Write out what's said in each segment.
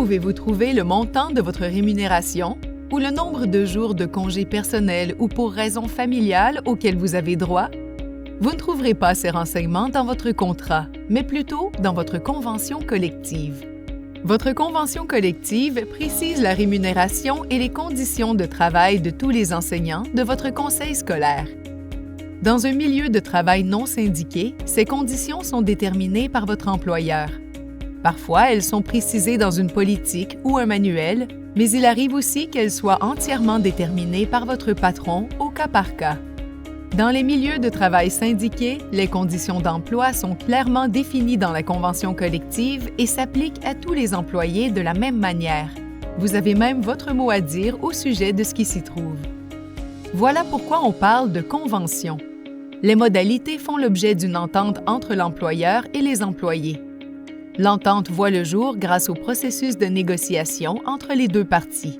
pouvez-vous trouver le montant de votre rémunération ou le nombre de jours de congés personnels ou pour raisons familiales auxquels vous avez droit? Vous ne trouverez pas ces renseignements dans votre contrat, mais plutôt dans votre convention collective. Votre convention collective précise la rémunération et les conditions de travail de tous les enseignants de votre conseil scolaire. Dans un milieu de travail non syndiqué, ces conditions sont déterminées par votre employeur. Parfois, elles sont précisées dans une politique ou un manuel, mais il arrive aussi qu'elles soient entièrement déterminées par votre patron au cas par cas. Dans les milieux de travail syndiqués, les conditions d'emploi sont clairement définies dans la convention collective et s'appliquent à tous les employés de la même manière. Vous avez même votre mot à dire au sujet de ce qui s'y trouve. Voilà pourquoi on parle de convention. Les modalités font l'objet d'une entente entre l'employeur et les employés. L'entente voit le jour grâce au processus de négociation entre les deux parties.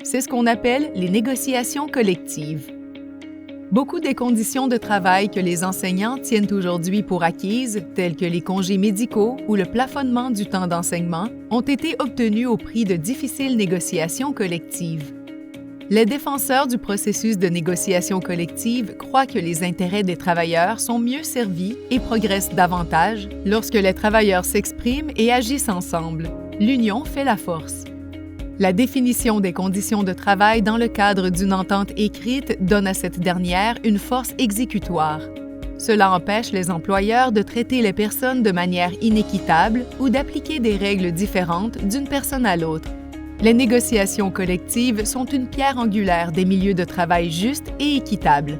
C'est ce qu'on appelle les négociations collectives. Beaucoup des conditions de travail que les enseignants tiennent aujourd'hui pour acquises, telles que les congés médicaux ou le plafonnement du temps d'enseignement, ont été obtenues au prix de difficiles négociations collectives. Les défenseurs du processus de négociation collective croient que les intérêts des travailleurs sont mieux servis et progressent davantage lorsque les travailleurs s'expriment et agissent ensemble. L'union fait la force. La définition des conditions de travail dans le cadre d'une entente écrite donne à cette dernière une force exécutoire. Cela empêche les employeurs de traiter les personnes de manière inéquitable ou d'appliquer des règles différentes d'une personne à l'autre. Les négociations collectives sont une pierre angulaire des milieux de travail justes et équitables.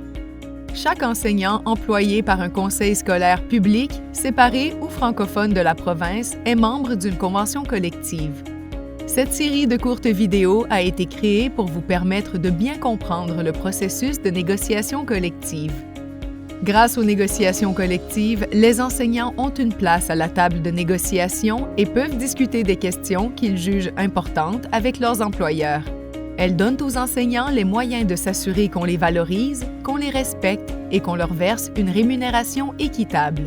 Chaque enseignant employé par un conseil scolaire public, séparé ou francophone de la province est membre d'une convention collective. Cette série de courtes vidéos a été créée pour vous permettre de bien comprendre le processus de négociation collective. Grâce aux négociations collectives, les enseignants ont une place à la table de négociation et peuvent discuter des questions qu'ils jugent importantes avec leurs employeurs. Elles donnent aux enseignants les moyens de s'assurer qu'on les valorise, qu'on les respecte et qu'on leur verse une rémunération équitable.